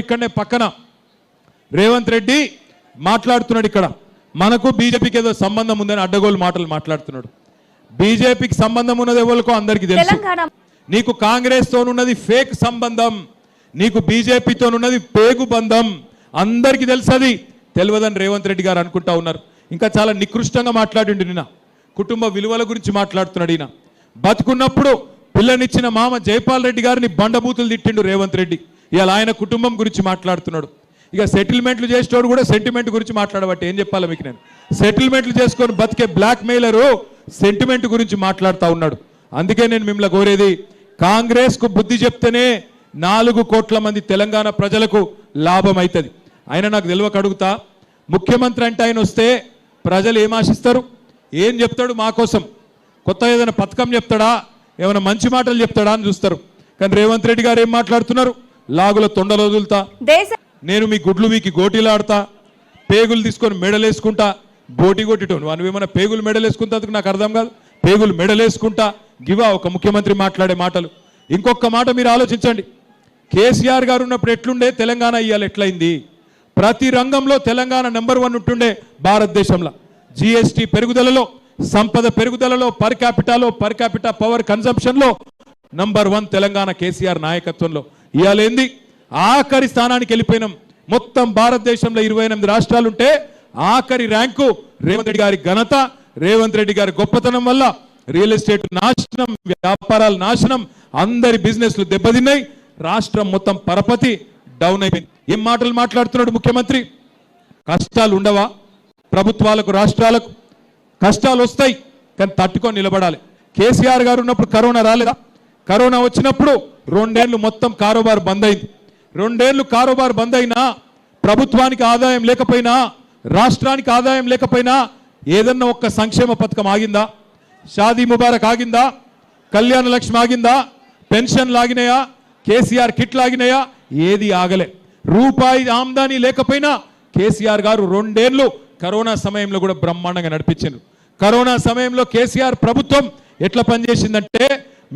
ఇక్కడనే పక్కన రేవంత్ రెడ్డి మాట్లాడుతున్నాడు. ఇక్కడ మనకు బీజేపీకి ఏదో సంబంధం ఉందని అడ్డగోలు మాటలు మాట్లాడుతున్నాడు. బీజేపీకి సంబంధం ఉన్నది ఎవరికో అందరికీ తెలుసు. నీకు కాంగ్రెస్ తోనున్నది ఫేక్ సంబంధం, నీకు బీజేపీతో ఉన్నది పేగు బంధం, అందరికీ తెలుసు. అది తెలియదని రేవంత్ రెడ్డి గారు అనుకుంటా ఉన్నారు. ఇంకా చాలా నికృష్టంగా మాట్లాడిండు. నిన్న కుటుంబ విలువల గురించి మాట్లాడుతున్నాడు. ఈయన బతుకున్నప్పుడు పిల్లనిచ్చిన మామ జైపాల్ రెడ్డి గారిని బండబూతులు తిట్టిండు రేవంత్ రెడ్డి. ఇవాళ ఆయన కుటుంబం గురించి మాట్లాడుతున్నాడు. ఇక సెటిల్మెంట్లు చేసేటోడు కూడా సెంటిమెంట్ గురించి మాట్లాడబట్టి ఏం చెప్పాలి మీకు నేను. సెటిల్మెంట్లు చేసుకొని బతికే బ్లాక్ మెయిలరు సెంటిమెంట్ గురించి మాట్లాడుతూ ఉన్నాడు. అందుకే నేను మిమ్మల్ని కోరేది, కాంగ్రెస్కు బుద్ధి చెప్తేనే 4 కోట్ల మంది తెలంగాణ ప్రజలకు లాభం అవుతుంది. ఆయన నాకు తెలియక అడుగుతా, ముఖ్యమంత్రి అంటే ఆయన వస్తే ప్రజలు ఏం ఆశిస్తారు, ఏం చెప్తాడు మా కోసం, కొత్త ఏదైనా పథకం చెప్తాడా, ఏమైనా మంచి మాటలు చెప్తాడా అని చూస్తారు. కానీ రేవంత్ రెడ్డి గారు ఏం మాట్లాడుతున్నారు, లాగుల తొండలు వదులుతా, నేను మీ గుడ్లు మీకు గోటీలాడతా, పేగులు తీసుకొని మెడలేసుకుంటా, బోటి కొట్టిటోను నువ్వేమన్నా పేగులు మెడలేసుకుంటా, నాకు అర్థం కాదు. పేగులు మెడలేసుకుంటా గివా ఒక ముఖ్యమంత్రి మాట్లాడే మాటలు. ఇంకొక మాట మీరు ఆలోచించండి, కేసీఆర్ గారు ఉన్నప్పుడు ఎట్లుండే తెలంగాణ, ఇవాళ ఎట్లయింది. ప్రతి రంగంలో తెలంగాణ నెంబర్ 1 ఉంటుండే భారతదేశంలో. జిఎస్టీ పెరుగుదలలో, సంపద పెరుగుదలలో, పర్ క్యాపిటా పవర్ కన్సంప్షన్లో నంబర్ 1 తెలంగాణ కేసీఆర్ నాయకత్వంలో. ఇవాళ ఏంది, ఆఖరి స్థానానికి వెళ్ళిపోయినాం. మొత్తం భారతదేశంలో 28 రాష్ట్రాలు ఉంటే ఆఖరి ర్యాంకు రేవంత్ రెడ్డి గారి ఘనత, రేవంత్ రెడ్డి గారి గొప్పతనం వల్ల రియల్ ఎస్టేట్ నాశనం, వ్యాపారాలు నాశనం, అందరి బిజినెస్లు దెబ్బతిన్నాయి, రాష్ట్రం మొత్తం పరపతి డౌన్ అయిపోయింది. ఏం మాటలు మాట్లాడుతున్నాడు ముఖ్యమంత్రి. కష్టాలు ఉండవా ప్రభుత్వాలకు, రాష్ట్రాలకు? కష్టాలు వస్తాయి, కానీ తట్టుకొని నిలబడాలి. కేసీఆర్ గారు ఉన్నప్పుడు కరోనా రాలేదా? కరోనా వచ్చినప్పుడు 2 ఏళ్ళు మొత్తం కారోబార్ బంద్ అయింది. 2 ఏళ్ళు కారోబార్ బంద్ అయినా, ప్రభుత్వానికి ఆదాయం లేకపోయినా, రాష్ట్రానికి ఆదాయం లేకపోయినా ఏదన్నా ఒక్క సంక్షేమ పథకం ఆగిందా? షాదీ ముబారక్ ఆగిందా? కళ్యాణ లక్ష్మి ఆగిందా? పెన్షన్లు ఆగినాయా? కేసీఆర్ కిట్లు ఆగినాయా? ఏది ఆగలే. రూపాయి ఆమ్దానీ లేకపోయినా కేసీఆర్ గారు 2 ఏళ్ళు కరోనా సమయంలో కూడా బ్రహ్మాండంగా నడిపించారు. కరోనా సమయంలో కేసీఆర్ ప్రభుత్వం ఎట్లా పనిచేసిందంటే,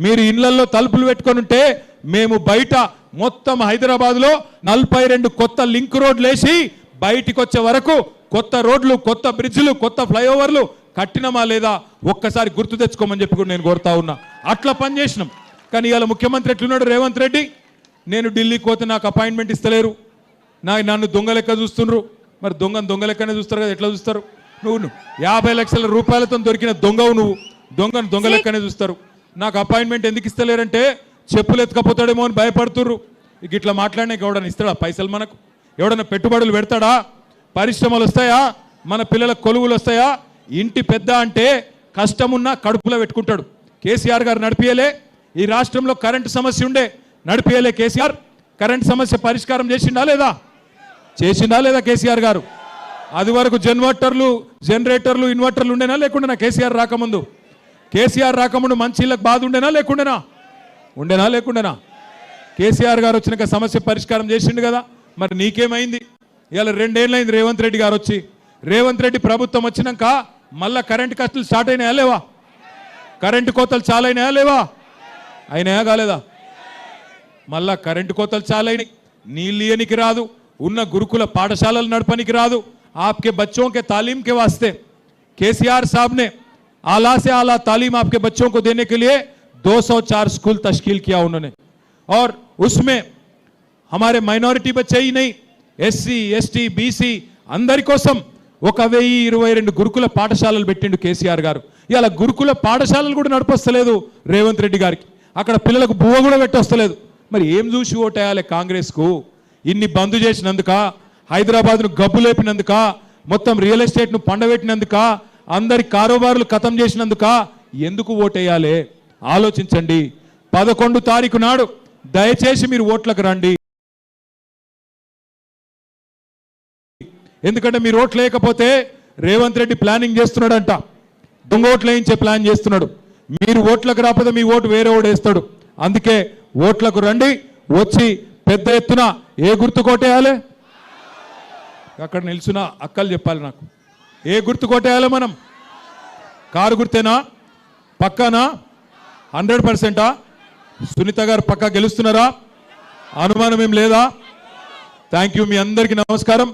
మీరు ఇళ్లలో తలుపులు పెట్టుకొని ఉంటే మేము బయట మొత్తం హైదరాబాద్లో 42 కొత్త లింక్ రోడ్లు వేసి బయటికి వచ్చే వరకు కొత్త రోడ్లు, కొత్త బ్రిడ్జ్లు, కొత్త ఫ్లైఓవర్లు కట్టినమా లేదా ఒక్కసారి గుర్తు తెచ్చుకోమని చెప్పి కూడా నేను కోరుతా ఉన్నా. అట్లా పనిచేసినాం. కానీ ఇవాళ ముఖ్యమంత్రి ఎట్లున్నాడు రేవంత్ రెడ్డి, నేను ఢిల్లీకి పోతే నాకు అపాయింట్మెంట్ ఇస్తలేరు, నన్ను దొంగ లెక్క చూస్తున్నారు. మరి దొంగ లెక్కనే చూస్తారు కదా, ఎట్లా చూస్తారు? నువ్వు 50 లక్షల రూపాయలతో దొరికిన దొంగవు, నువ్వు దొంగ లెక్కనే చూస్తారు. నాకు అపాయింట్మెంట్ ఎందుకు ఇస్తలేరంటే చెప్పులు ఎత్తుకపోతాడేమో అని భయపడుతుర్రు. ఇక ఇట్లా మాట్లాడినాక ఎవడన్నా ఇస్తాడా పైసలు? మనకు ఎవడన్నా పెట్టుబడులు పెడతాడా? పరిశ్రమలు వస్తాయా? మన పిల్లలకు కొలువులు వస్తాయా? ఇంటి పెద్ద అంటే కష్టమున్నా కడుపులో పెట్టుకుంటాడు. కేసీఆర్ గారు నడిపియలే. ఈ రాష్ట్రంలో కరెంటు సమస్య ఉండే, నడిపియలే కేసీఆర్. కరెంటు సమస్య పరిష్కారం చేసిండా లేదా కేసీఆర్ గారు? అది వరకు జనరేటర్లు ఇన్వర్టర్లు ఉండేనా లేకుండా కేసీఆర్ రాకముందు? కేసీఆర్ రాకముందు మంచి ఇళ్ళకి బాధ ఉండేనా లేకుండానా? కేసీఆర్ గారు వచ్చినాక సమస్య పరిష్కారం చేసిండు కదా. మరి నీకేమైంది? ఇవాళ 2 ఏళ్ళైంది రేవంత్ రెడ్డి గారు వచ్చి. రేవంత్ రెడ్డి ప్రభుత్వం వచ్చినాక మళ్ళా కరెంటు కష్టాలు స్టార్ట్ అయినాయా లేవా? కరెంటు కోతలు చాలా అయినాయా లేవా? అయినాయా కాలేదా? మళ్ళా కరెంటు కోతలు చాలా అయినాయి. నీళ్ళు ఇయనికి రాదు, ఉన్న గురుకుల పాఠశాలలు నడపనికి రాదు. आपके बच्चों के तालीम के वास्ते केसीआर साहब ने आला से आला तालीम आपके बच्चों को देने के लिए 204 स्कूल तश्कील किया उन्होंने. और उसमें हमारे माइनॉरिटी बच्चे ही नहीं, एससी एसटी बीसी अंदरी कोसम 1022 గురుకుల పాఠశాలలు పెట్టిండు కేసీఆర్ గారు. ఇలా గురుకుల పాఠశాలలు కూడా నడిపొస్తలేదు రేవంత్ రెడ్డి గారికి. అక్కడ పిల్లలకు బువ్వ కూడా పెట్టొస్తలేదు. మరి ఏం చూసి ఓటేయాలి కాంగ్రెస్కు? ఇన్ని బంద్ చేసినందుక, హైదరాబాద్ను గబ్బు లేపినందుక, మొత్తం రియల్ ఎస్టేట్ను పండబెట్టినందుక, అందరి కారోబార్లు ఖతం చేసినందుక ఎందుకు ఓటేయాలి? ఆలోచించండి. 11 తారీఖు నాడు దయచేసి మీరు ఓట్లకు రండి. ఎందుకంటే మీరు ఓట్లు లేకపోతే రేవంత్ రెడ్డి ప్లానింగ్ చేస్తున్నాడంట, దొంగ ఓట్లు వేయించే ప్లాన్ చేస్తున్నాడు. మీరు ఓట్లకు రాకపోతే మీ ఓటు వేరే ఓటు వేస్తాడు. అందుకే ఓట్లకు రండి. వచ్చి పెద్ద ఎత్తున ఏ గుర్తు కొట్టేయాలి? అక్కడ నిల్చున్న అక్కలు చెప్పాలి నాకు, ఏ గుర్తు కొట్టేయాలి మనం? కారు గుర్తేనా? పక్కానా? 100%? సునీత గారు పక్కా గెలుస్తున్నారా? అనుమానం ఏం లేదా? Thank you. మీ అందరికీ నమస్కారం.